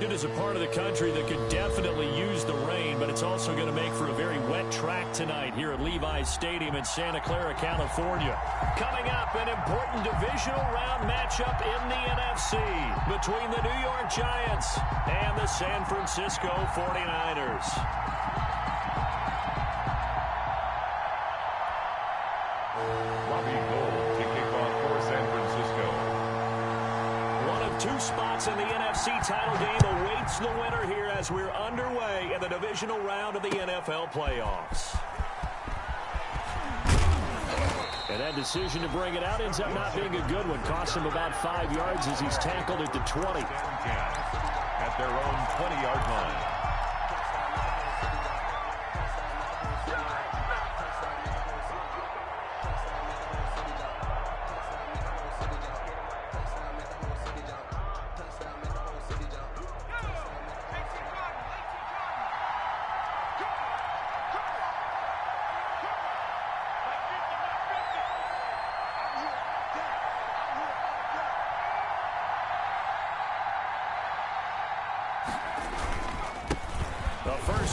It is a part of the country that could definitely use the rain, but it's also going to make for a very wet track tonight here at Levi's Stadium in Santa Clara, California. Coming up, an important divisional round matchup in the NFC between the New York Giants and the San Francisco 49ers. Robbie Gould to kick off for San Francisco. One of two spots in the NFC title game awaits the winner here as we're underway in the divisional round of the NFL playoffs. And that decision to bring it out ends up not being a good one. Costs him about 5 yards as he's tackled at the 20. At their own 20-yard line.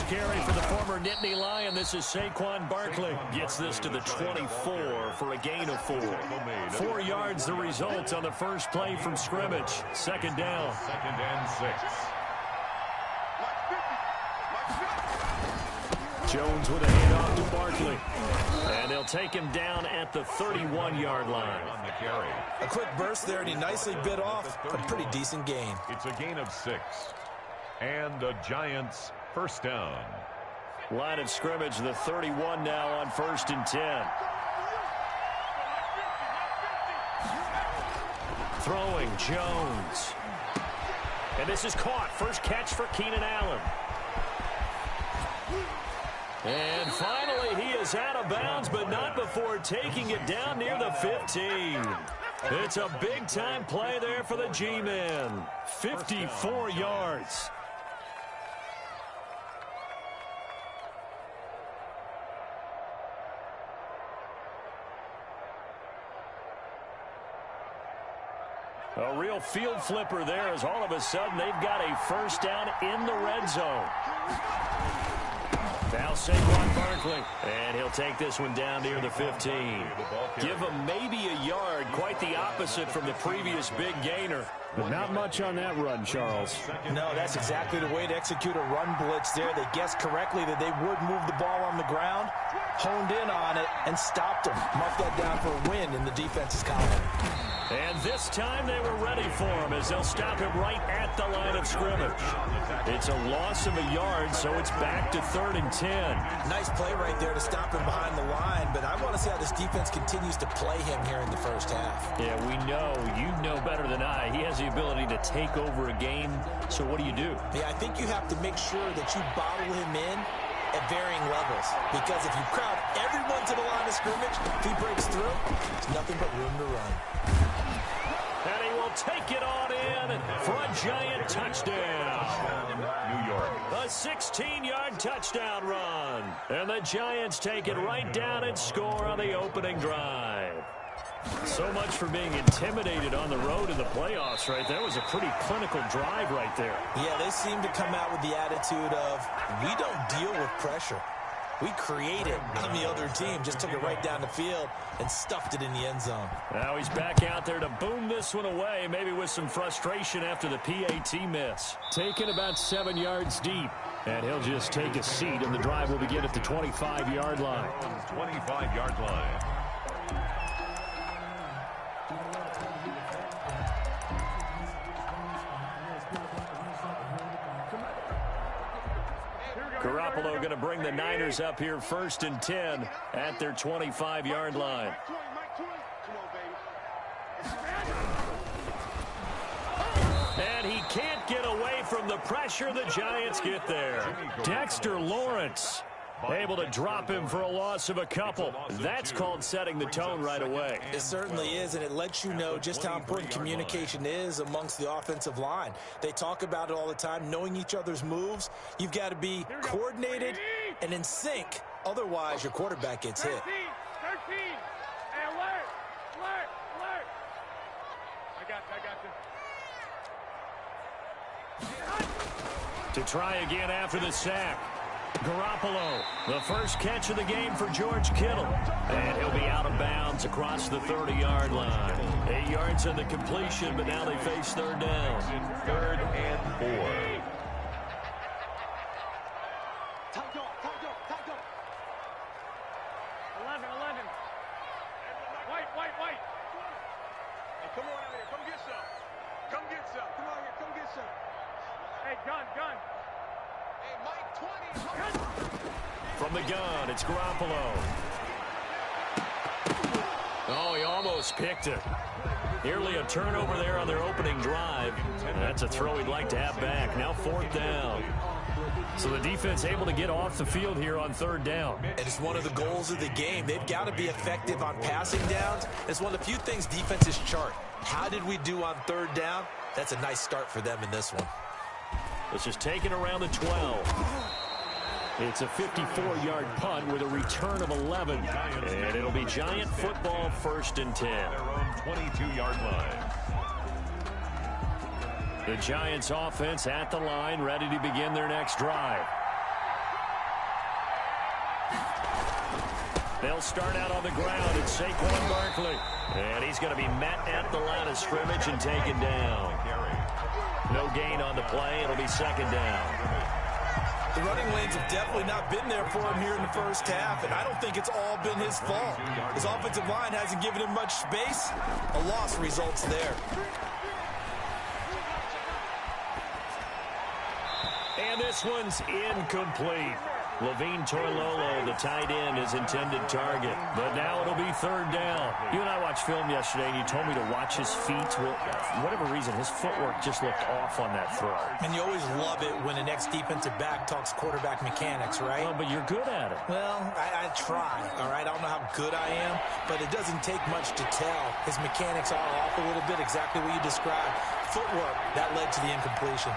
Carry for the former Nittany Lion. This is Saquon Barkley. Gets this to the 24 for a gain of 4. 4 yards the result on the first play from scrimmage. Second down. 2nd and 6. Jones with a handoff to Barkley. And they'll take him down at the 31-yard line. On the carry. A quick burst there, and he nicely bit off a pretty decent gain. It's a gain of 6. And the Giants first down. Line of scrimmage, the 31 now on 1st and 10. Throwing Jones. And this is caught. First catch for Keenan Allen. And finally, he is out of bounds, but not before taking it down near the 15. It's a big-time play there for the G-Men. 54 yards. A real field flipper there as all of a sudden they've got a first down in the red zone. Now Saquon Barkley, and he'll take this one down near the 15. Give him maybe a yard, quite the opposite from the previous big gainer. But not much on that run, Charles. No, that's exactly the way to execute a run blitz there. They guessed correctly that they would move the ball on the ground, honed in on it, and stopped them. Mark that down for a win in the defense's column. And this time they were ready for him as they'll stop him right at the line of scrimmage. It's a loss of a yard, so it's back to 3rd and 10. Nice play right there to stop him behind the line, but I want to see how this defense continues to play him here in the first half. Yeah, we know. You know better than I. He has the ability to take over a game, so what do you do? Yeah, I think you have to make sure that you bottle him in at varying levels, because if you crowd everyone to the line of scrimmage, if he breaks through, there's nothing but room to run. And he will take it on in for a Giant touchdown. New York. A 16-yard touchdown run. And the Giants take it right down and score on the opening drive. So much for being intimidated on the road in the playoffs, right? That was a pretty clinical drive right there. Yeah, they seem to come out with the attitude of, we don't deal with pressure. We create it on the other team. Just took it right down the field and stuffed it in the end zone. Now he's back out there to boom this one away, maybe with some frustration after the PAT miss. Taken about 7 yards deep. And he'll just take a seat, and the drive will begin at the 25-yard line. 25-yard line. Garoppolo going to bring the Niners up here 1st and 10 at their 25-yard line. And he can't get away from the pressure. The Giants get there. Dexter Lawrence able to drop him for a loss of a couple. That's called setting the tone right away. It certainly is, and it lets you know just how important communication is amongst the offensive line. They talk about it all the time, knowing each other's moves. You've got to be coordinated and in sync. Otherwise, your quarterback gets hit. 13. Hey, alert. I got you. To try again after the sack. Garoppolo, the first catch of the game for George Kittle. And he'll be out of bounds across the 30-yard line. 8 yards on the completion, but now they face third down. 3rd and 4. Come on out here. Come get some. Come get some. Come on here. Come get some. Hey, gun. Hey, Mike, 20. From the gun, it's Garoppolo. Oh, he almost picked it. Nearly a turnover there on their opening drive. That's a throw he'd like to have back. Now 4th down. So the defense able to get off the field here on 3rd down. And it's one of the goals of the game. They've got to be effective on passing downs. It's one of the few things defenses chart. How did we do on 3rd down? That's a nice start for them in this one. This is taken around the 12. It's a 54-yard punt with a return of 11. And it'll be Giant football 1st and 10. Their own 22-yard line. The Giants offense at the line, ready to begin their next drive. They'll start out on the ground. It's Saquon Barkley. And he's going to be met at the line of scrimmage and taken down. No gain on the play. It'll be 2nd down. The running lanes have definitely not been there for him here in the first half, and I don't think it's all been his fault. His offensive line hasn't given him much space. A loss results there. And this one's incomplete. Levine Toilolo, the tight end, is intended target. But now it'll be 3rd down. You and I watched film yesterday, and you told me to watch his feet. Well, for whatever reason, his footwork just looked off on that throw. And you always love it when an ex-defensive back talks quarterback mechanics, right? Well, but you're good at it. Well, I try, all right? I don't know how good I am, but it doesn't take much to tell. His mechanics are off a little bit, exactly what you described. Footwork, that led to the incompletion.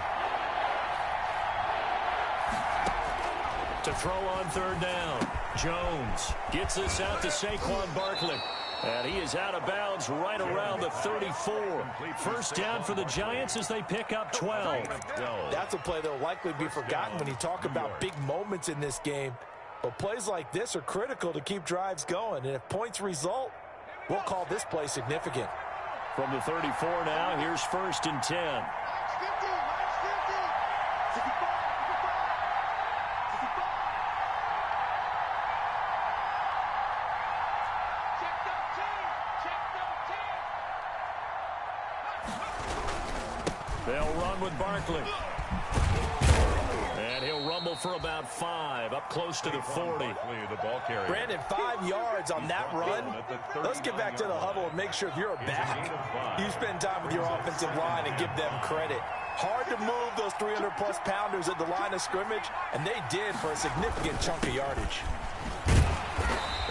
To throw on 3rd down. Jones gets this out to Saquon Barkley. And he is out of bounds right around the 34. 1st down for the Giants as they pick up 12. That's a play that will likely be forgotten when you talk about big moments in this game. But plays like this are critical to keep drives going. And if points result, we'll call this play significant. From the 34 now, here's 1st and 10. They'll run with Barkley. And he'll rumble for about 5, up close to the 40. The ball carrier. Brandon, 5 yards on that run. Let's get back to the huddle and make sure if you're a back, you spend time with your offensive line and give them credit. Hard to move those 300-plus pounders at the line of scrimmage, and they did for a significant chunk of yardage.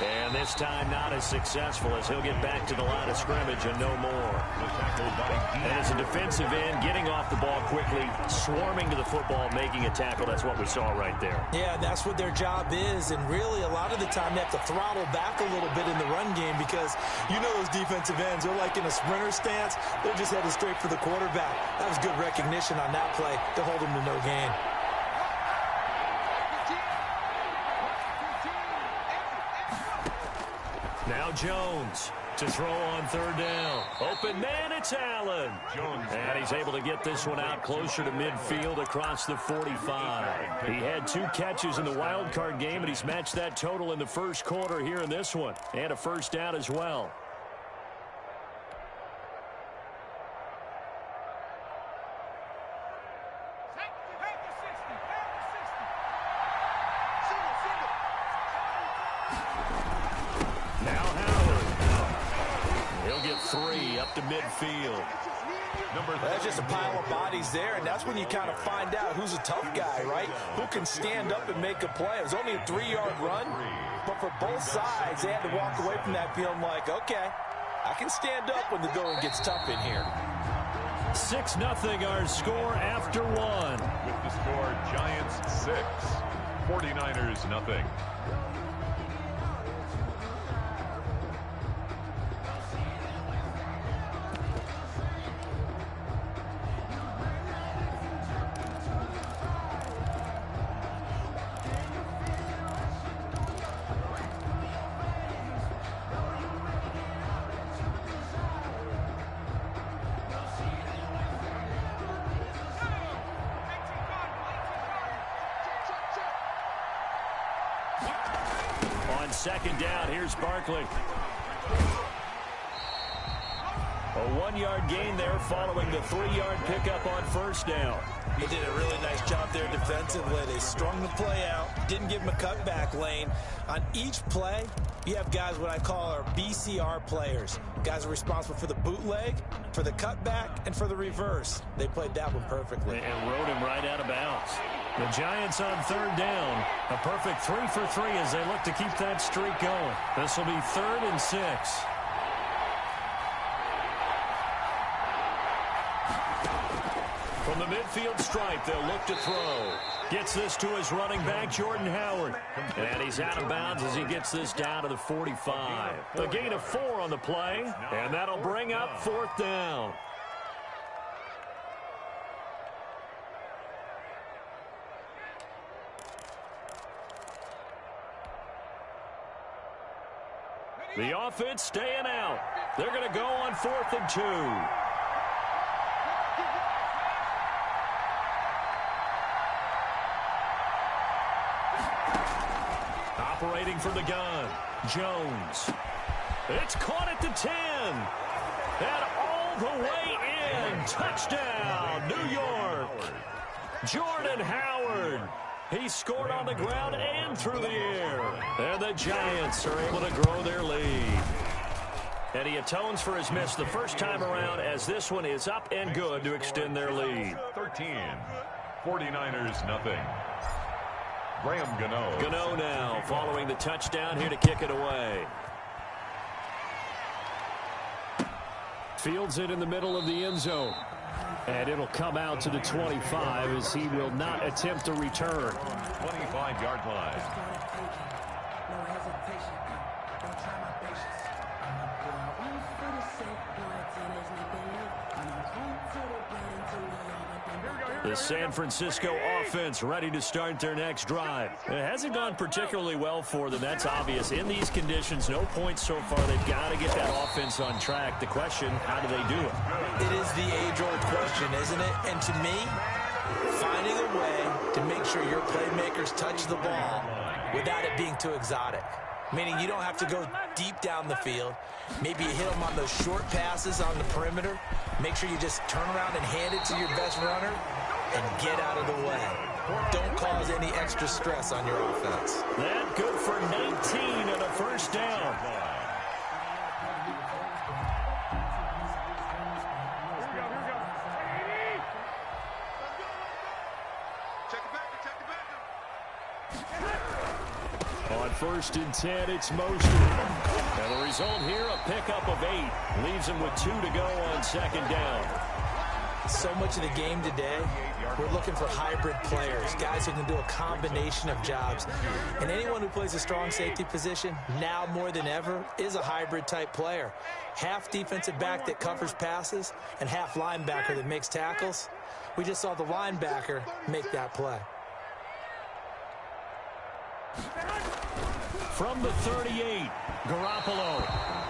And this time not as successful as he'll get back to the line of scrimmage and no more. And as a defensive end, getting off the ball quickly, swarming to the football, making a tackle, that's what we saw right there. Yeah, that's what their job is, and really a lot of the time they have to throttle back a little bit in the run game because you know those defensive ends, they're like in a sprinter stance, they're just headed straight for the quarterback. That was good recognition on that play to hold him to no gain. Now Jones to throw on 3rd down. Open man, it's Allen. And he's able to get this one out closer to midfield across the 45. He had 2 catches in the wild card game, and he's matched that total in the first quarter here in this one. And a 1st down as well. Up to midfield. That's just a pile of bodies there, and that's when you kind of find out who's a tough guy, right? Who can stand up and make a play. It was only a 3-yard run, but for both sides, they had to walk away from that feeling like, okay, I can stand up when the going gets tough in here. 6-0 our score after 1. With the score, Giants 6, 49ers nothing. second down. Here's Barkley. A 1-yard gain there following the 3-yard pickup on first down. They did a really nice job there defensively. They strung the play out, didn't give him a cutback lane. On each play, you have guys what I call our BCR players. Guys are responsible for the bootleg, for the cutback, and for the reverse. They played that one perfectly. And rode him right out of bounds. The Giants on third down. A perfect 3 for 3 as they look to keep that streak going. This will be 3rd and 6. From the midfield stripe, they'll look to throw. Gets this to his running back, Jordan Howard. And he's out of bounds as he gets this down to the 45. A gain of 4 on the play, and that'll bring up 4th down. The offense staying out. They're going to go on 4th and 2. Operating from the gun, Jones. It's caught at the 10. And all the way in. Touchdown, New York. Jordan Howard. He scored on the ground and through the air. And the Giants are able to grow their lead. And he atones for his miss the first time around as this one is up and good to extend their lead. 13. 49ers nothing. Graham Gano. Gano now following the touchdown here to kick it away. Fields it in the middle of the end zone. And it'll come out to the 25 as he will not attempt to return. 25-yard line. The San Francisco offense ready to start their next drive. It hasn't gone particularly well for them. That's obvious. In these conditions, no points so far. They've got to get that offense on track. The question, how do they do it? It is the age-old question, isn't it? And to me, finding a way to make sure your playmakers touch the ball without it being too exotic. Meaning you don't have to go deep down the field. Maybe you hit them on those short passes on the perimeter. Make sure you just turn around and hand it to your best runner and get out of the way. Don't cause any extra stress on your offense. That good for 19 and a first down. On 1st and 10, it's Mostert. And the result here, a pickup of 8. Leaves him with 2 to go on 2nd down. So much of the game today, we're looking for hybrid players, guys who can do a combination of jobs. And anyone who plays a strong safety position, now more than ever, is a hybrid type player. Half defensive back that covers passes and half linebacker that makes tackles. We just saw the linebacker make that play. From the 38, Garoppolo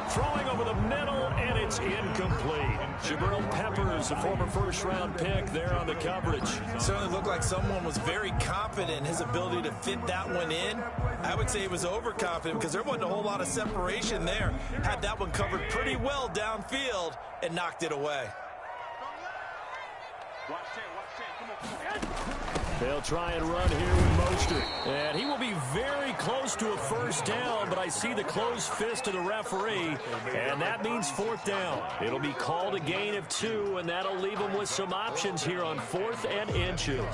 throwing over the middle, and it's incomplete. Jabril Peppers, a former first-round pick there on the coverage. Certainly looked like someone was very confident in his ability to fit that one in. I would say he was overconfident because there wasn't a whole lot of separation there. Had that one covered pretty well downfield and knocked it away. They'll try and run here with Mostert. And he will be very close to a first down, but I see the closed fist of the referee, and that means 4th down. It'll be called a gain of 2, and that'll leave him with some options here on 4th and inches.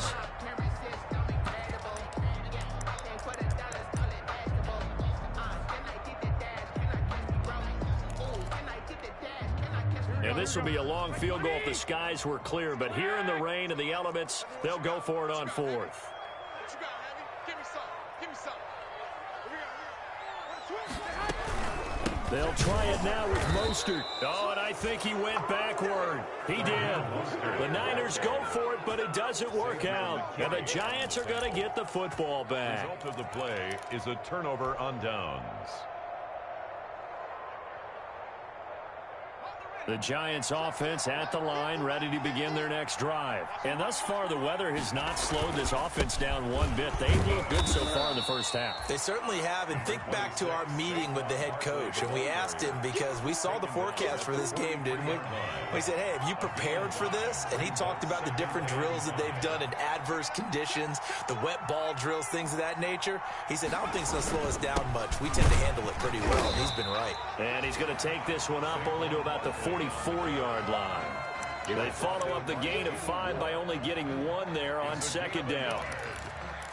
And this will be a long field goal if the skies were clear. But here in the rain and the elements, they'll go for it on 4th. They'll try it now with Mostert. Oh, and I think he went backward. He did. The Niners go for it, but it doesn't work out. And the Giants are going to get the football back. The result of the play is a turnover on downs. The Giants offense at the line, ready to begin their next drive. And thus far, the weather has not slowed this offense down one bit. They've looked good so far in the first half. They certainly have. And think back to our meeting with the head coach. And we asked him, because we saw the forecast for this game, didn't we? We said, hey, have you prepared for this? And he talked about the different drills that they've done in adverse conditions, the wet ball drills, things of that nature. He said, I don't think it's going to slow us down much. We tend to handle it pretty well. And he's been right. And he's going to take this one up only to about the 44-yard line. They follow up the gain of 5 by only getting 1 there on second down.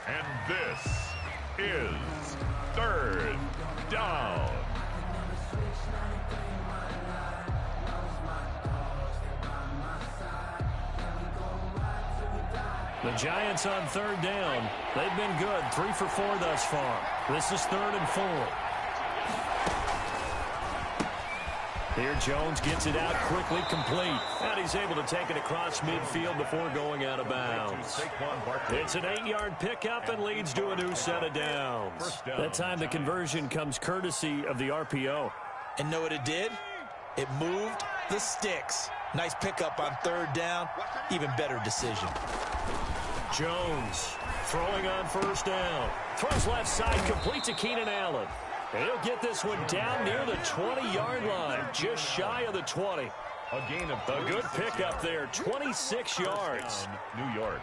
And this is third down. The Giants on third down. They've been good, 3 for 4 thus far. This is 3rd and 4. Here Jones gets it out quickly, complete. And he's able to take it across midfield before going out of bounds. It's an 8-yard pickup and leads to a new set of downs. That time the conversion comes courtesy of the RPO. And know what it did? It moved the sticks. Nice pickup on third down. Even better decision. Jones throwing on first down. Throws left side, complete to Keenan Allen. He'll get this one down near the 20-yard line, just shy of the 20. A gain of a good pickup there, 26 yards. New York.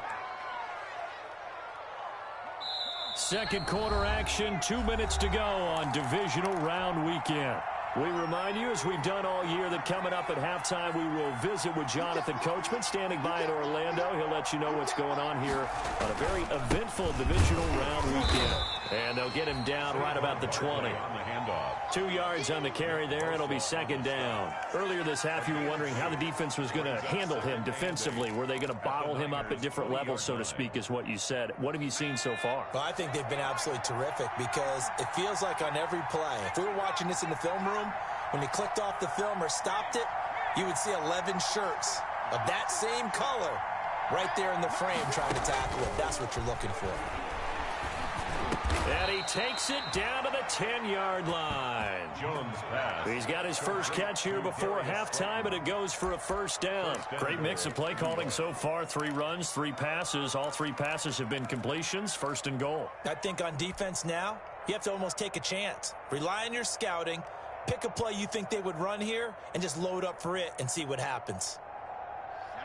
Second quarter action, 2 minutes to go on divisional round weekend. We remind you, as we've done all year, that coming up at halftime, we will visit with Jonathan Coachman, standing by in Orlando. He'll let you know what's going on here on a very eventful divisional round weekend. And they'll get him down right about the 20. On the handoff. 2 yards on the carry there. It'll be second down. Earlier this half, you were wondering how the defense was going to handle him defensively. Were they going to bottle him up at different levels, so to speak, is what you said. What have you seen so far? Well, I think they've been absolutely terrific, because it feels like on every play, if we were watching this in the film room, when he clicked off the film or stopped it, you would see 11 shirts of that same color right there in the frame trying to tackle it. That's what you're looking for. And he takes it down to the 10-yard line. Jones pass. He's got his first catch here before halftime, and it goes for a first down. Great mix of play calling so far. 3 runs, 3 passes. All 3 passes have been completions. First and goal. I think on defense now, you have to almost take a chance. Rely on your scouting. Pick a play you think they would run here and just load up for it and see what happens.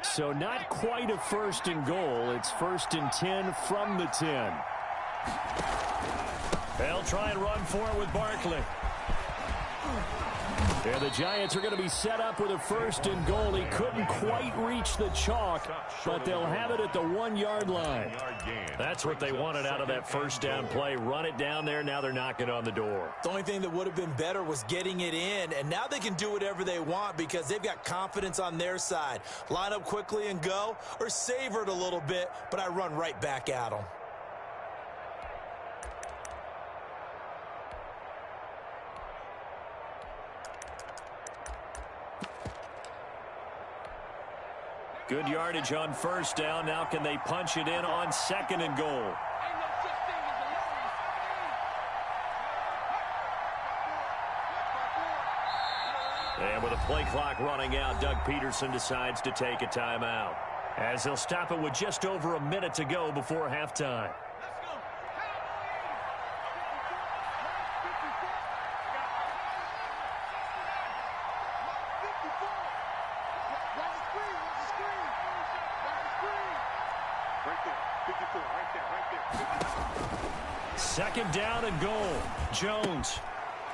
So not quite a first and goal. It's 1st and 10 from the 10. They'll try and run for it with Barkley. And the Giants are going to be set up with a 1st and goal. He couldn't quite reach the chalk, but they'll have it at the 1-yard line. That's what they wanted out of that first down play. Run it down there. Now they're knocking on the door. The only thing that would have been better was getting it in, and now they can do whatever they want because they've got confidence on their side. Line up quickly and go, or savor it a little bit, but I run right back at them. Good yardage on first down. Now can they punch it in on 2nd and goal? And with a play clock running out, Doug Peterson decides to take a timeout, as he'll stop it with just over a minute to go before halftime. Second down and goal. Jones.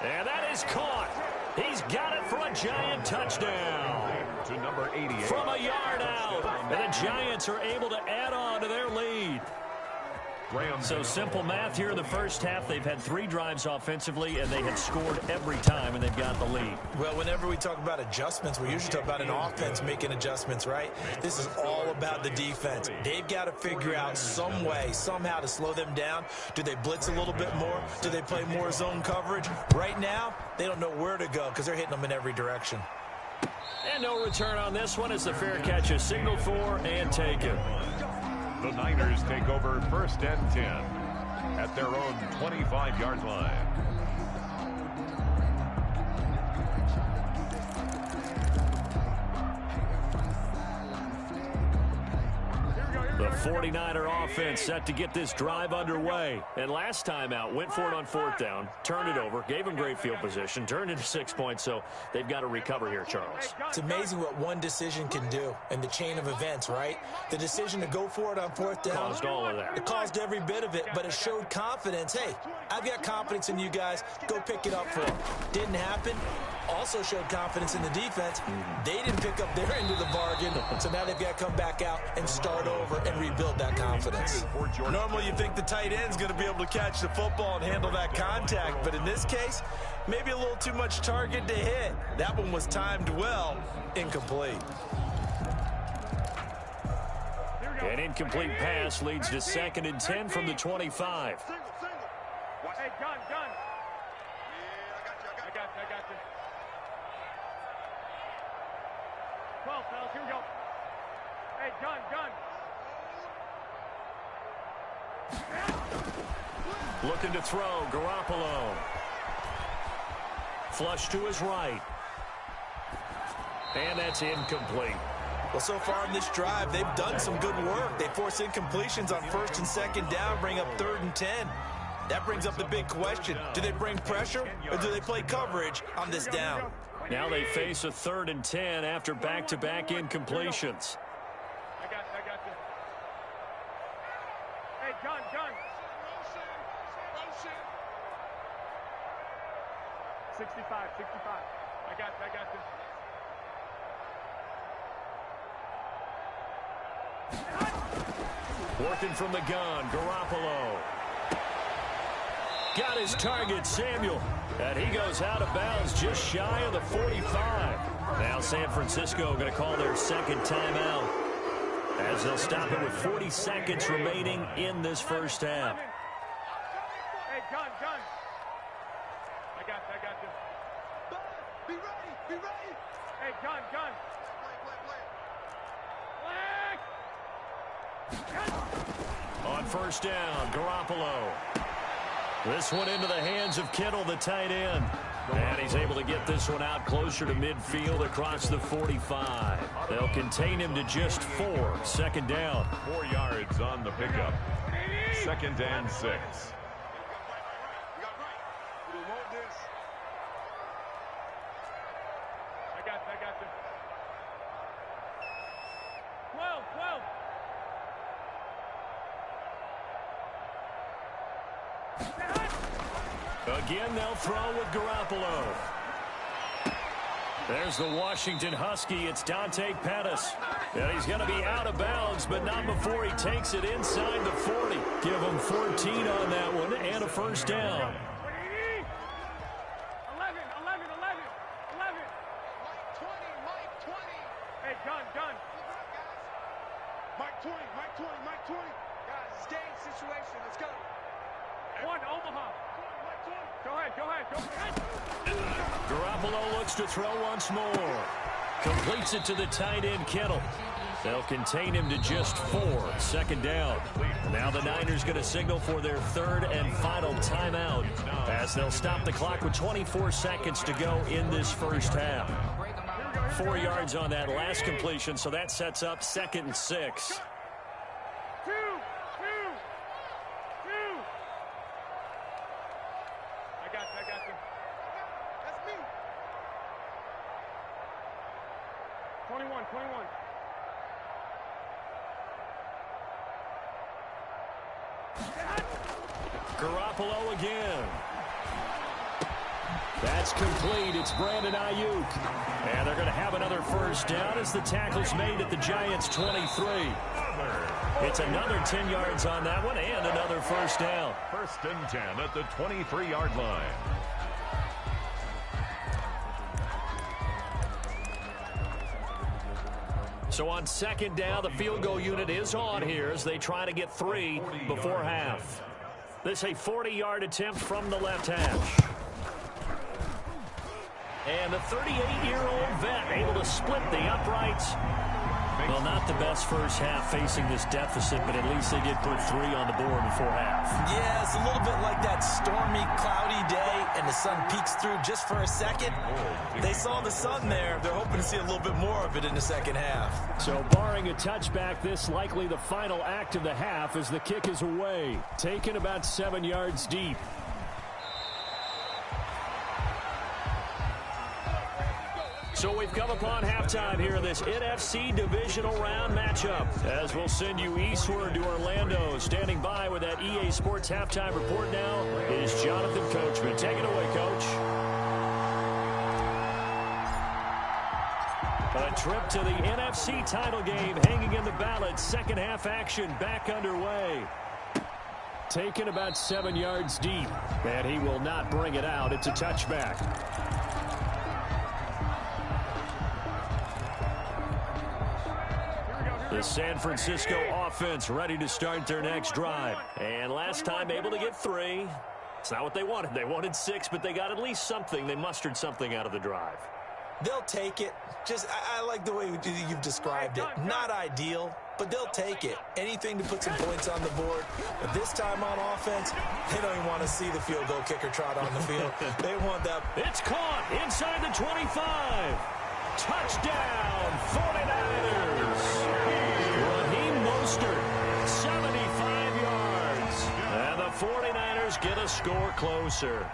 And that is caught. He's got it for a Giant touchdown. To number 88. From a yard out. And the Giants are able to add on to their lead. So simple math here in the first half. They've had 3 drives offensively, and they have scored every time, and they've got the lead. Well, whenever we talk about adjustments, we usually talk about an offense making adjustments, right? This is all about the defense. They've got to figure out some way, somehow to slow them down. Do they blitz a little bit more? Do they play more zone coverage? Right now, they don't know where to go because they're hitting them in every direction. And no return on this one as the fair catch is signaled for and taken. The Niners take over 1st and 10 at their own 25-yard line. The 49er offense set to get this drive underway. And last time out, went for it on fourth down, turned it over, gave them great field position, turned into 6 points, so they've got to recover here, Charles. It's amazing what one decision can do in the chain of events, right? The decision to go for it on fourth down. Caused all of that. It caused every bit of it, but it showed confidence. Hey, I've got confidence in you guys. Go pick it up for them. Didn't happen. Also showed confidence in the defense. They didn't pick up their end of the bargain, so now they've got to come back out and start over and rebuild that confidence. Normally you think the tight end's going to be able to catch the football and handle that contact, but in this case, maybe a little too much target to hit. That one was timed well, incomplete. An incomplete pass leads to 2nd and 10 from the 25. Hey, gun. I got you. 12, fellas, here we go. Hey, gun. Looking to throw, Garoppolo. Flush to his right. And that's incomplete. Well, so far in this drive, they've done some good work. They force incompletions on 1st and 2nd down, bring up 3rd and 10. That brings up the big question. Do they bring pressure or do they play coverage on this down? Now they face a 3rd and 10 after back-to-back incompletions. I got you. Hey, gun. Motion. 65. I got you. Working from the gun, Garoppolo. Got his target, Samuel. And he goes out of bounds just shy of the 45. Now San Francisco going to call their 2nd timeout as they'll stop it with 40 seconds remaining in this first half. Hey, gun. I got you. Be ready. Hey, gun. On 1st down, Garoppolo. This one into the hands of Kittle, the tight end. And he's able to get this one out closer to midfield across the 45. They'll contain him to just 4. 2nd down. 4 yards on the pickup. 2nd and 6. I got you. 12. Again, they'll throw with Garoppolo. There's the Washington Husky. It's Dante Pettis. And he's going to be out of bounds, but not before he takes it inside the 40. Give him 14 on that one and a 1st down. 11. Mike 20. Hey, gun. Mike 20. Guys, stay in situation. Let's go. 1, Omaha. Go ahead. Garoppolo looks to throw once more. Completes it to the tight end, Kittle. They'll contain him to just 4. 2nd down. Now the Niners going to signal for their 3rd and final timeout as they'll stop the clock with 24 seconds to go in this first half. 4 yards on that last completion, so that sets up 2nd and 6. I got you. That's me. 21. Garoppolo again. That's complete. It's Brandon Ayuk. And they're going to have another 1st down as the tackle's made at the Giants' 23. It's another 10 yards on that one and another 1st down. 1st and 10 at the 23-yard line. So on 2nd down, the field goal unit is on here as they try to get 3 before half. This a 40-yard attempt from the left hash. And the 38-year-old vet able to split the uprights Well, not the best first half facing this deficit, but at least they did put 3 on the board before half. Yeah, it's a little bit like that stormy, cloudy day, and the sun peeks through just for a second. They saw the sun there. They're hoping to see a little bit more of it in the second half. So barring a touchback, this likely the final act of the half as the kick is away. Taken about 7 yards deep. So we've come upon halftime here in this NFC divisional round matchup. As we'll send you eastward to Orlando. Standing by with that EA Sports halftime report now is Jonathan Coachman. Take it away, Coach. A trip to the NFC title game hanging in the balance. Second half action back underway. Taken about 7 yards deep. And he will not bring it out. It's a touchback. The San Francisco offense ready to start their next drive. And last time able to get 3. It's not what they wanted. They wanted 6, but they got at least something. They mustered something out of the drive. They'll take it. I like the way you've described it. Not ideal, but they'll take it. Anything to put some points on the board. But this time on offense, they don't even want to see the field goal kicker trot on the field. They want that. It's caught inside the 25. Touchdown, 49ers. Raheem Mostert, 75 yards. And the 49ers get a score closer.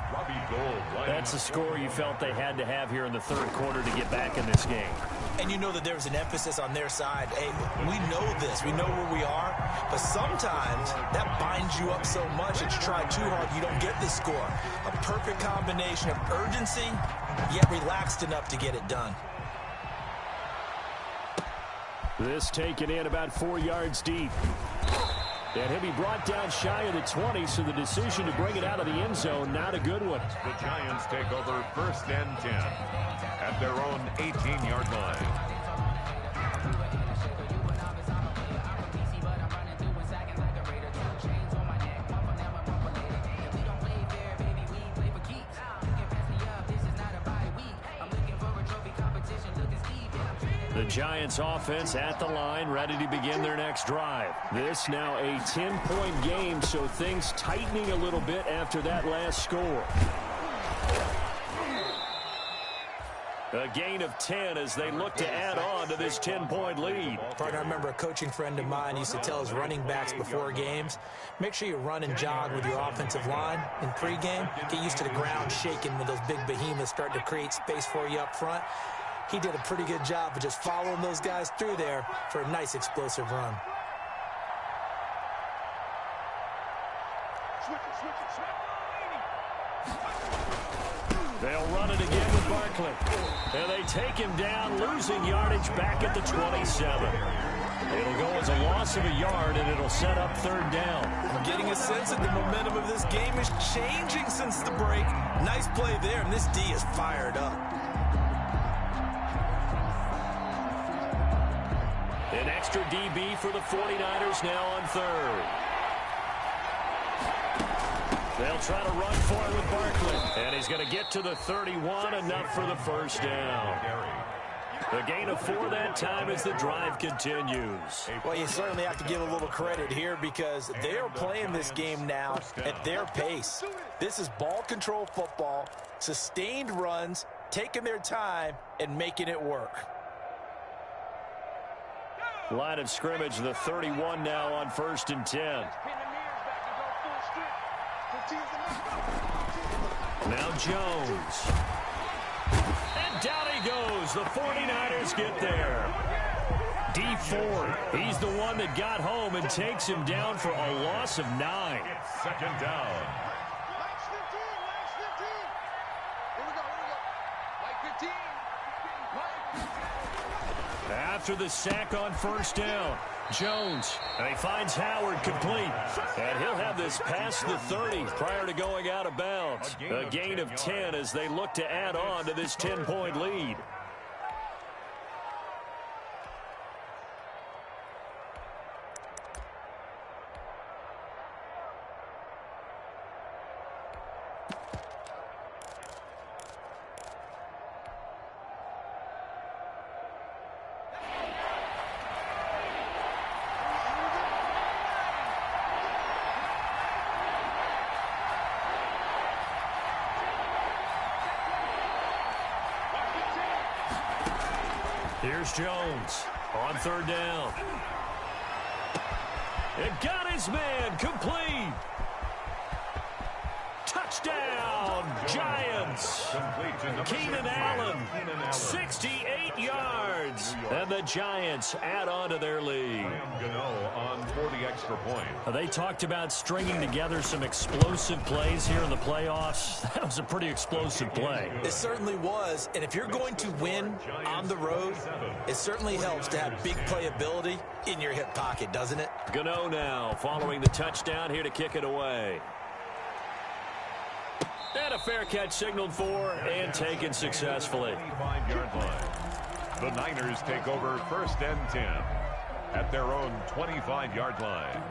That's a score you felt they had to have here in the third quarter to get back in this game. And you know that there's an emphasis on their side. Hey, we know this. We know where we are. But sometimes that binds you up so much that you try too hard, you don't get the score. A perfect combination of urgency, yet relaxed enough to get it done. This taken in about 4 yards deep. And he'll be brought down shy of the 20, so the decision to bring it out of the end zone, not a good one. The Giants take over 1st and 10 at their own 18-yard line. The Giants offense at the line, ready to begin their next drive. This now a 10-point game, so things tightening a little bit after that last score. A gain of 10 as they look to add on to this 10-point lead. Partner, I remember a coaching friend of mine used to tell his running backs before games, make sure you run and jog with your offensive line in pregame. Get used to the ground shaking when those big behemoths start to create space for you up front. He did a pretty good job of just following those guys through there for a nice explosive run. They'll run it again with Barkley. And they take him down, losing yardage back at the 27. It'll go as a loss of a yard, and it'll set up 3rd down. I'm getting a sense that the momentum of this game is changing since the break. Nice play there, and this D is fired up. An extra DB for the 49ers now on 3rd. They'll try to run for it with Barkley. And he's going to get to the 31, enough for the 1st down. A gain of 4 that time as the drive continues. Well, you certainly have to give a little credit here because they are playing this game now at their pace. This is ball control football, sustained runs, taking their time, and making it work. Line of scrimmage, the 31 now on 1st and 10. Now Jones. And down he goes. The 49ers get there. D Ford, he's the one that got home and takes him down for a loss of 9. It's 2nd down. After the sack on 1st down, Jones, and he finds Howard complete. And he'll have this past the 30 prior to going out of bounds. A gain of 10 as they look to add on to this 10-point lead. Here's Jones on third down. It got his man complete. Touchdown, Giants. Keenan Allen, 68 yards. And the Giants add on to their lead. On for the extra point. They talked about stringing together some explosive plays here in the playoffs. That was a pretty explosive play. It certainly was. And if you're going to win on the road, it certainly helps to have big playability in your hip pocket, doesn't it? Gano now following the touchdown here to kick it away. And a fair catch signaled for and taken successfully. 25-yard line. The Niners take over 1st and 10 at their own 25-yard line.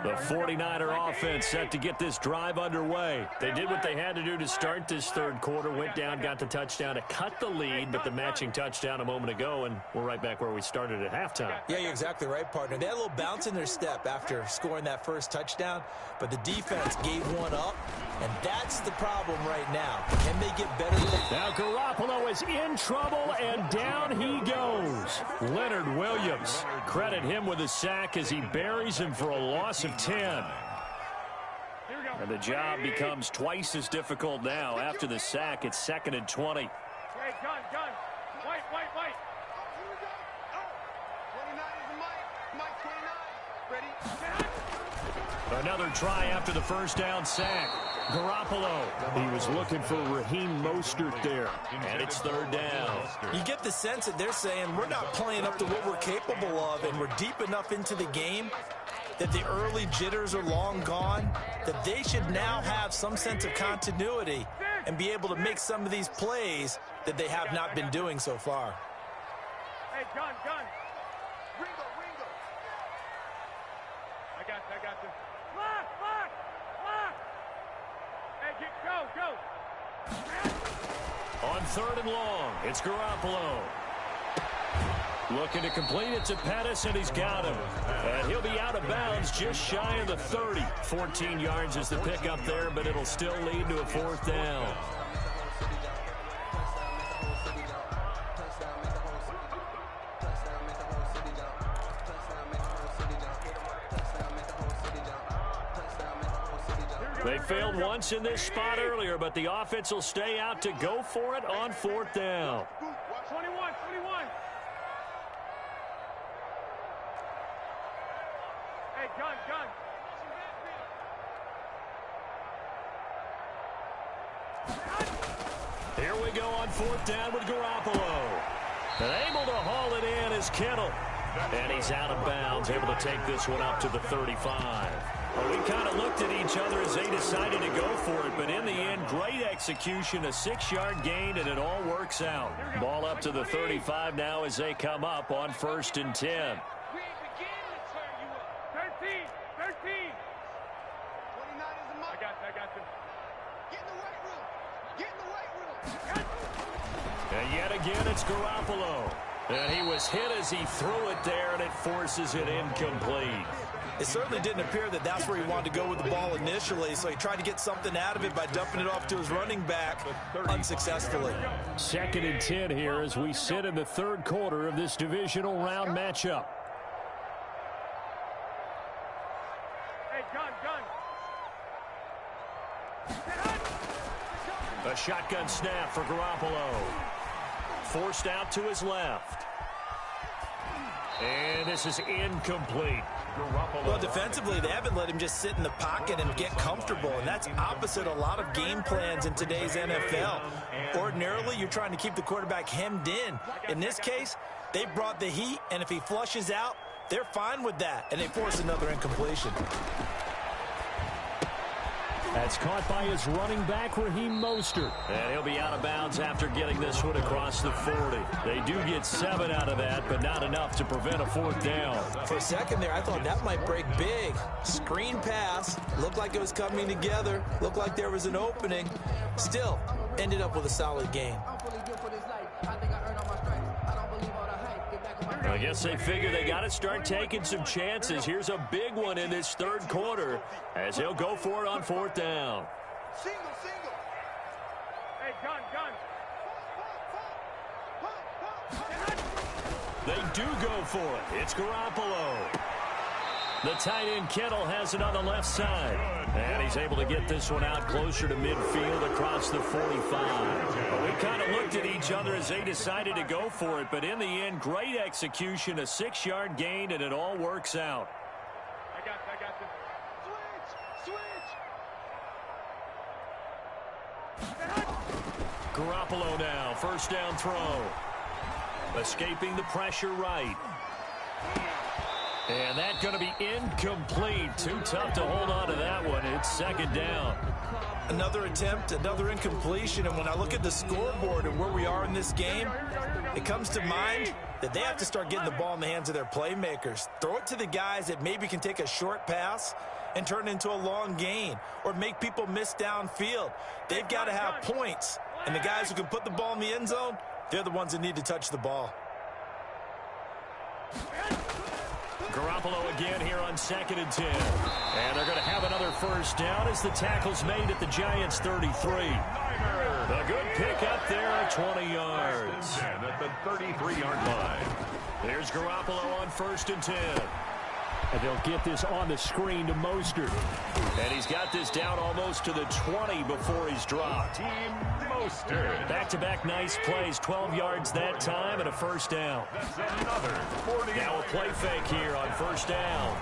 The 49er offense set to get this drive underway. They did what they had to do to start this third quarter, went down, got the touchdown to cut the lead, but the matching touchdown a moment ago, and we're right back where we started at halftime. Yeah, you're exactly right, partner. They had a little bounce in their step after scoring that first touchdown, but the defense gave one up, and that's the problem right now. Can they get better? Now Garoppolo is in trouble, and down he goes. Leonard Williams, credit him with a sack as he buries him for a loss of 10. And the job becomes twice as difficult now. After the sack, it's 2nd and 20. Hey, gun. White. Here we go. 29 is the Mike 29. Ready? Another try after the first down sack. Garoppolo. He was looking for Raheem Mostert there. And it's 3rd down. You get the sense that they're saying we're not playing up to what we're capable of, and we're deep enough into the game that the early jitters are long gone, that they should now have some sense of continuity and be able to make some of these plays that they have not been doing so far. Hey, gun. Ringo. I got this. Lock. Hey, go. On 3rd and long, it's Garoppolo. Looking to complete it to Pettis, and he's got him. And he'll be out of bounds just shy of the 30. 14 yards is the pickup there, but it'll still lead to a 4th down. They failed once in this spot earlier, but the offense will stay out to go for it on 4th down. 21. Hey, gun. Here we go on 4th down with Garoppolo. And able to haul it in is Kittle. And he's out of bounds, able to take this one up to the 35. Well, we kind of looked at each other as they decided to go for it, but in the end, great execution, a 6-yard gain, and it all works out. Ball up to the 35 now as they come up on 1st and 10. We ain't beginning to turn you up. 13. 29 is the Mike. I got this. Get in the right room. And yet again, it's Garoppolo. And he was hit as he threw it there, and it forces it incomplete. It certainly didn't appear that that's where he wanted to go with the ball initially, so he tried to get something out of it by dumping it off to his running back unsuccessfully. 2nd and 10 here as we sit in the 3rd quarter of this divisional round matchup. Hey, gun. A shotgun snap for Garoppolo. Forced out to his left. And this is incomplete. Well, defensively, they haven't let him just sit in the pocket and get comfortable, and that's opposite a lot of game plans in today's NFL. Ordinarily, you're trying to keep the quarterback hemmed in. In this case, they brought the heat, and if he flushes out, they're fine with that, and they force another incompletion. That's caught by his running back, Raheem Mostert. And he'll be out of bounds after getting this one across the 40. They do get 7 out of that, but not enough to prevent a 4th down. For a second there, I thought that might break big. Screen pass. Looked like it was coming together. Looked like there was an opening. Still, ended up with a solid game. I guess they figure they got to start taking some chances. Here's a big one in this 3rd quarter as he'll go for it on 4th down. Single. Hey, They do go for it. It's Garoppolo. The tight end Kittle has it on the left side. And he's able to get this one out closer to midfield across the 45. Well, we kind of looked at each other as they decided to go for it. But in the end, great execution, a 6-yard gain, and it all works out. I got this. Switch. Garoppolo now, first down throw. Escaping the pressure right. And that's going to be incomplete. Too tough to hold on to that one. It's second down. Another attempt, another incompletion. And when I look at the scoreboard and where we are in this game, it comes to mind that they have to start getting the ball in the hands of their playmakers. Throw it to the guys that maybe can take a short pass and turn it into a long gain or make people miss downfield. They've got to have points. And the guys who can put the ball in the end zone, they're the ones that need to touch the ball. Garoppolo again here on 2nd and 10. And they're going to have another first down as the tackle's made at the Giants' 33. A good pick up there at 20 yards. And at the 33-yard line. There's Garoppolo on 1st and 10. And they'll get this on the screen to Mostert. And he's got this down almost to the 20 before he's dropped. Team Mostert. Back-to-back nice plays, 12 yards that time and a first down. That's another 40. Now a play fake here on first down.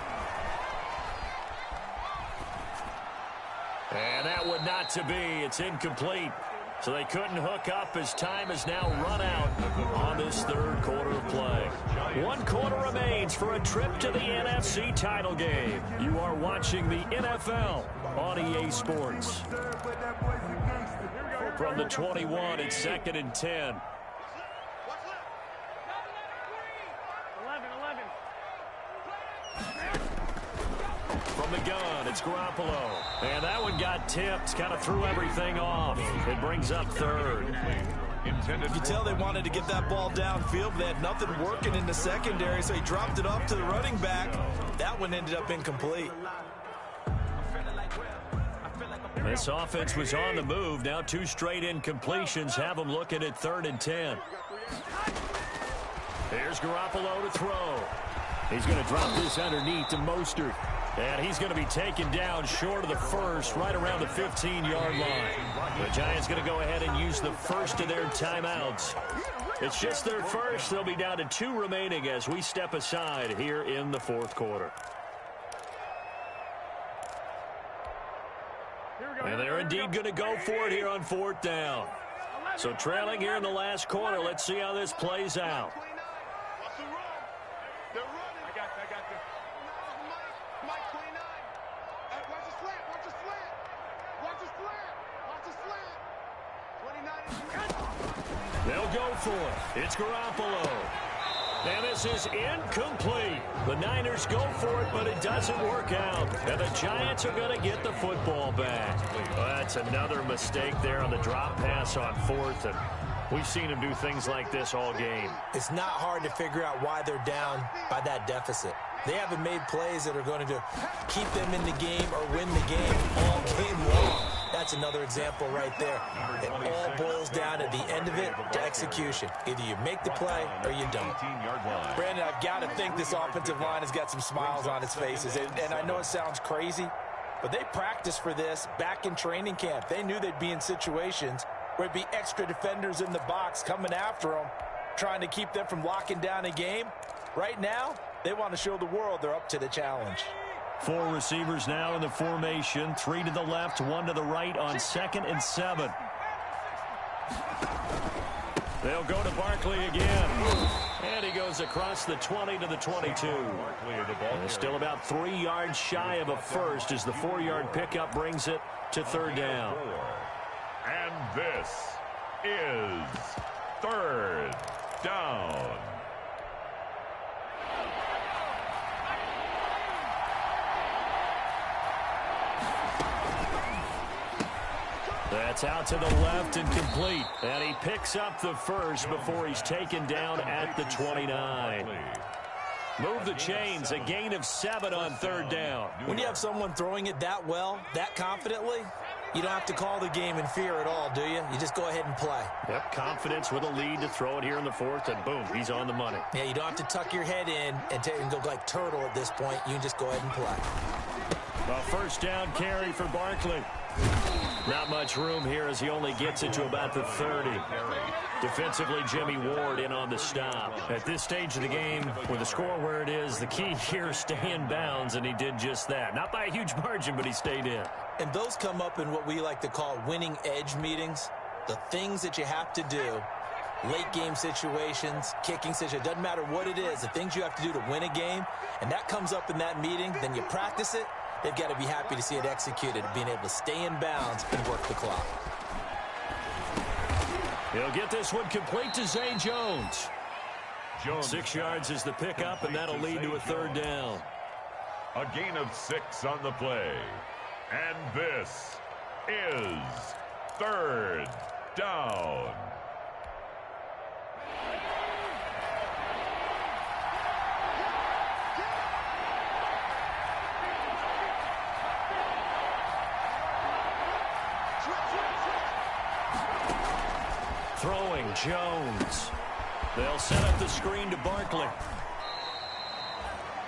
And that would not to be. It's incomplete. So they couldn't hook up as time has now run out on this third quarter of play. 1 quarter remains for a trip to the NFC title game. You are watching the NFL on EA Sports. From the 21, it's 2nd and 10. 11. From the gun, it's Garoppolo. And that one got tipped, kind of threw everything off. It brings up third. You could tell they wanted to get that ball downfield, but they had nothing working in the secondary, so he dropped it off to the running back. That one ended up incomplete. This offense was on the move. Now 2 straight incompletions have them looking at 3rd and 10. Here's Garoppolo to throw. He's going to drop this underneath to Mostert. And he's going to be taken down short of the first, right around the 15-yard line. The Giants going to go ahead and use the first of their timeouts. It's just their first. They'll be down to 2 remaining as we step aside here in the 4th quarter. And they're indeed going to go for it here on 4th down. So trailing here in the last quarter. Let's see how this plays out. They'll go for it. It's Garoppolo. And this is incomplete. The Niners go for it, but it doesn't work out. And the Giants are going to get the football back. Well, that's another mistake there on the drop pass on 4th. And we've seen them do things like this all game. It's not hard to figure out why they're down by that deficit. They haven't made plays that are going to keep them in the game or win the game all game long. That's another example right there. It all boils down at the end of it to execution. Either you make the play or you don't. Brandon, I've got to think this offensive line has got some smiles on its faces. And I know it sounds crazy, but they practiced for this back in training camp. They knew they'd be in situations where it'd be extra defenders in the box coming after them, trying to keep them from locking down a game. Right now, they want to show the world they're up to the challenge. 4 receivers now in the formation. 3 to the left, 1 to the right on 2nd and 7. They'll go to Barkley again. And he goes across the 20 to the 22. And still about 3 yards shy of a first as the 4-yard pickup brings it to 3rd down. And this is 3rd down. That's out to the left and complete. And he picks up the first before he's taken down at the 29. Move the chains, a gain of 7 on 3rd down. When you have someone throwing it that well, that confidently, You don't have to call the game in fear at all, do you? You just go ahead and play. Yep, confidence with a lead to throw it here in the fourth, and boom, he's on the money. Yeah, you don't have to tuck your head in and go like turtle at this point. You can just go ahead and play. A first down carry for Barkley. Not much room here as he only gets it to about the 30. Defensively, Jimmy Ward in on the stop. At this stage of the game, with the score where it is, the key here is stay in bounds, and he did just that. Not by a huge margin, but he stayed in. And those come up in what we like to call winning edge meetings. The things that you have to do, late game situations, kicking situations, doesn't matter what it is, the things you have to do to win a game, and that comes up in that meeting, then you practice it. They've got to be happy to see it executed, being able to stay in bounds and work the clock. He'll get this one complete to Zay Jones. 6 yards is the pickup, and that'll lead to a third down. A gain of 6 on the play. And this is third down. Throwing Jones. They'll set up the screen to Barkley.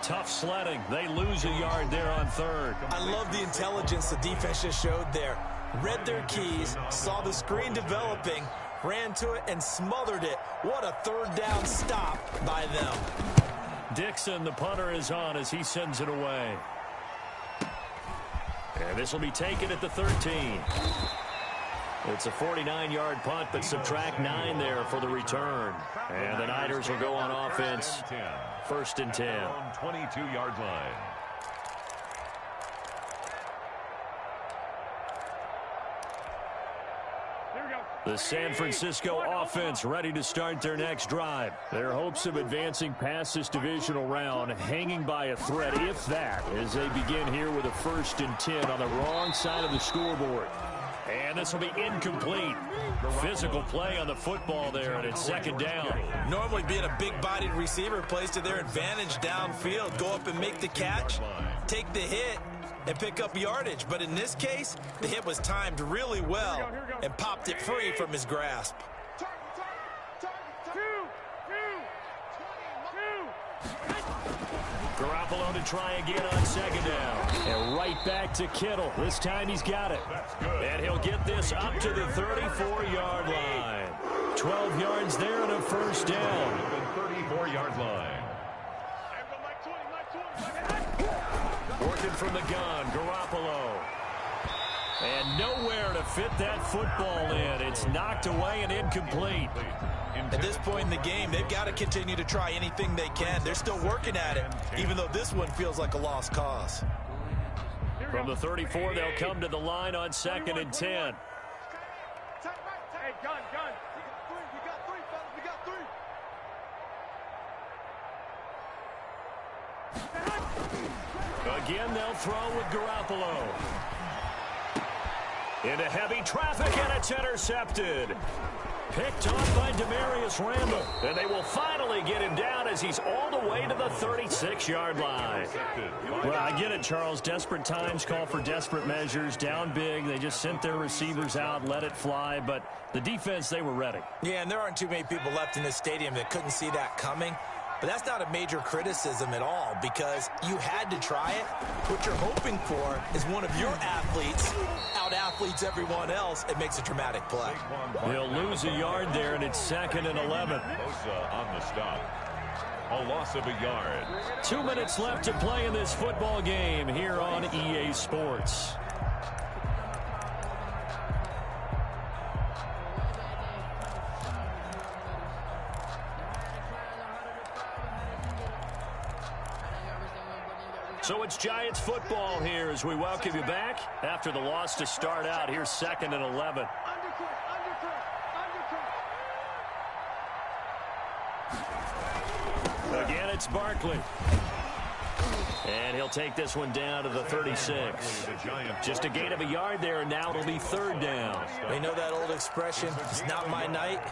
Tough sledding. They lose a yard there on third. I love the intelligence the defense just showed there. Read their keys, saw the screen developing, ran to it, and smothered it. What a third down stop by them. Dixon, the punter, is on as he sends it away. And this will be taken at the 13. It's a 49-yard punt, but subtract 9 there for the return. And the Niners will go on offense. First and 10. 22-yard line. The San Francisco offense ready to start their next drive. Their hopes of advancing past this divisional round hanging by a thread, if that, as they begin here with a first and 10 on the wrong side of the scoreboard. And this will be incomplete. Physical play on the football there, and it's second down. Normally being a big-bodied receiver plays to their advantage downfield. Go up and make the catch, take the hit, and pick up yardage. But in this case, the hit was timed really well and popped it free from his grasp. Garoppolo to try again on second down. And right back to Kittle. This time he's got it. And he'll get this up to the 34-yard line. 12 yards there and a first down. 34-yard line. Working from the gun, Garoppolo. And nowhere to fit that football in. It's knocked away and incomplete. At this point in the game, they've got to continue to try anything they can. They're still working at it, even though this one feels like a lost cause. From the 34, they'll come to the line on second and 10. Hey, gun. We got three, fellas. We got three. Again, they'll throw with Garoppolo. Into heavy traffic, and it's intercepted. Picked off by Demarius Randall. And they will finally get him down as he's all the way to the 36-yard line. Well, I get it, Charles. Desperate times call for desperate measures. Down big. They just sent their receivers out, let it fly. But the defense, they were ready. Yeah, and there aren't too many people left in this stadium that couldn't see that coming. But that's not a major criticism at all because you had to try it. What you're hoping for is one of your athletes out-athletes everyone else and makes a dramatic play. He'll lose a yard there, and it's second and 11. Bosa on the stop. A loss of a yard. 2 minutes left to play in this football game here on EA Sports. So it's Giants football here as we welcome you back after the loss to start out. Here's second and 11. Again, it's Barkley. And he'll take this one down to the 36. Just a gain of a yard there, and now it'll be third down. They know that old expression, it's not my night.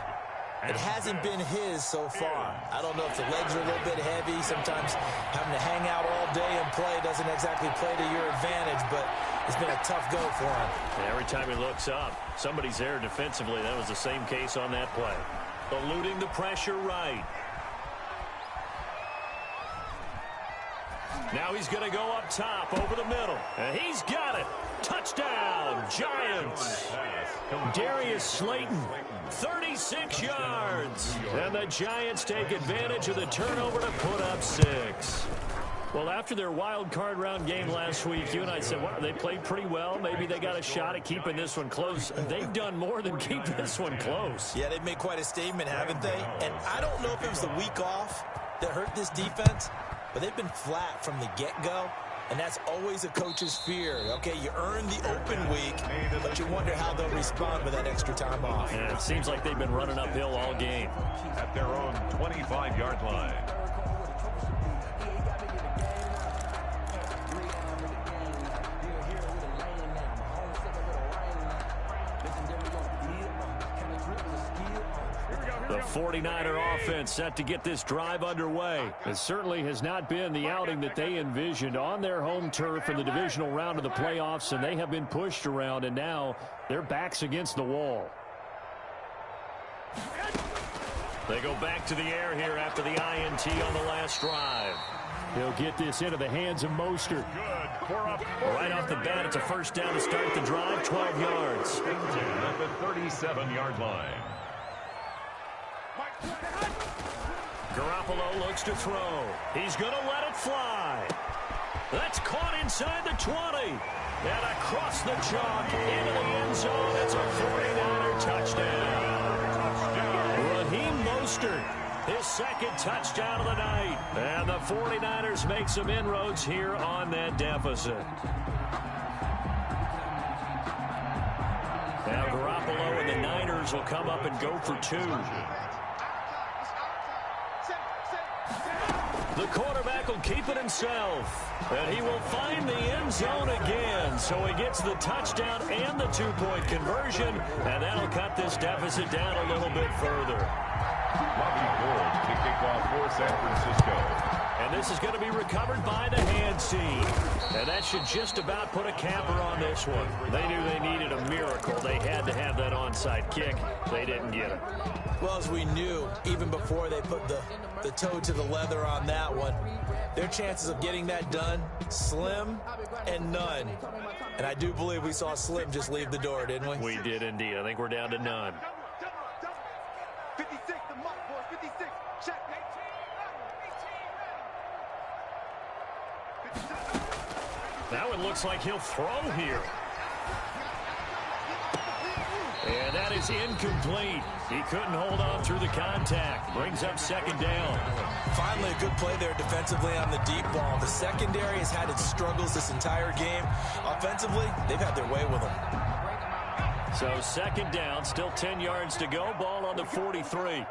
It hasn't been his so far. I don't know if the legs are a little bit heavy. Sometimes having to hang out all day and play doesn't exactly play to your advantage, but It's been a tough go for him. And every time he looks up, somebody's there defensively. That was the same case on that play. Eluding the pressure right. Now he's going to go up top over the middle. And he's got it. Touchdown, Giants. Darius Slayton, 36 yards. And the Giants take advantage of the turnover to put up 6. Well, after their wild card round game last week, you and I said, well, they played pretty well. Maybe they got a shot at keeping this one close. They've done more than keep this one close. Yeah, they've made quite a statement, haven't they? And I don't know if it was the week off that hurt this defense, but they've been flat from the get-go. And that's always a coach's fear. Okay, you earn the open week, but you wonder how they'll respond with that extra time off. Yeah, it seems like they've been running uphill all game. At their own 25-yard line. The 49er offense set to get this drive underway. It certainly has not been the outing that they envisioned on their home turf in the divisional round of the playoffs, and they have been pushed around, and now their backs against the wall. They go back to the air here after the INT on the last drive. He'll get this into the hands of Mostert. Right off the bat, it's a first down to start the drive, 12 yards. At the 37-yard line. Garoppolo looks to throw. He's going to let it fly. That's caught inside the 20. And across the chalk into the end zone. It's a 49er touchdown. Raheem Mostert, his second touchdown of the night. And the 49ers make some inroads here on that deficit. Now Garoppolo and the Niners will come up and go for 2. The quarterback will keep it himself. And he will find the end zone again. So he gets the touchdown and the 2-point conversion. And that'll cut this deficit down a little bit further. Bobby Gould to kick off for San Francisco. And this is going to be recovered by the hands team. And that should just about put a capper on this one. They knew they needed a miracle. They had to have that onside kick. They didn't get it. Well, as we knew, even before they put the toe to the leather on that one, their chances of getting that done, slim and none. And I do believe we saw Slim just leave the door, didn't we? We did indeed. I think we're down to none. 56, the mark, boys. 56, check. 18, That one looks like he'll throw here. And that is incomplete. He couldn't hold on through the contact. Brings up second down. Finally, a good play there defensively on the deep ball. The secondary has had its struggles this entire game. Offensively, they've had their way with them. So second down, still 10 yards to go. Ball on the 43.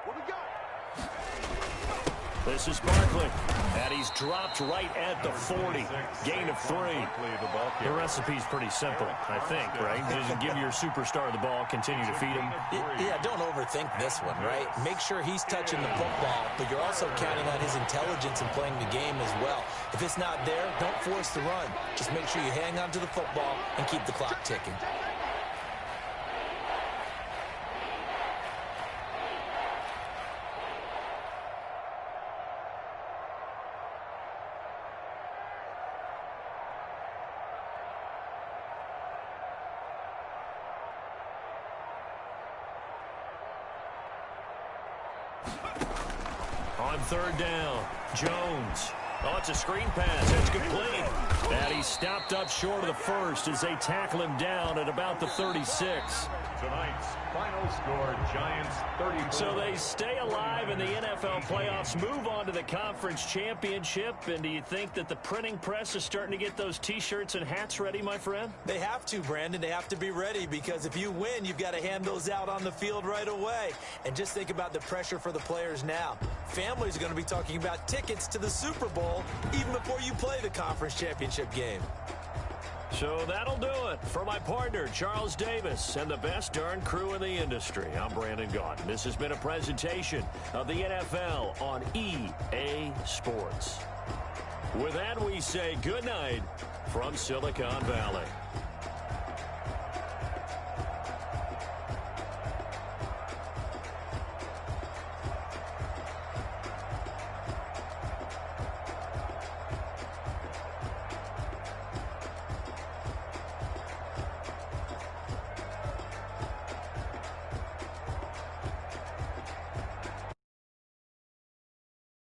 This is Barkley. And he's dropped right at the 40. Gain of 3. The recipe's pretty simple, I think, right? Just give your superstar the ball, continue to feed him. Yeah, don't overthink this one, right? Make sure he's touching the football, but you're also counting on his intelligence in playing the game as well. If it's not there, don't force the run. Just make sure you hang on to the football and keep the clock ticking. On third down, Jones. Oh, it's a screen pass. It's complete. And he stopped up short of the first as they tackle him down at about the 36. Tonight's final score, Giants 34. So they stay alive in the NFL playoffs, move on to the conference championship. And do you think that the printing press is starting to get those T-shirts and hats ready, my friend? They have to, Brandon. They have to be ready because if you win, you've got to hand those out on the field right away. And just think about the pressure for the players now. Families are going to be talking about tickets to the Super Bowl even before you play the conference championship game. So that'll do it for my partner, Charles Davis, and the best darn crew in the industry. I'm Brandon Gaudin. This has been a presentation of the NFL on EA Sports. With that, we say good night from Silicon Valley.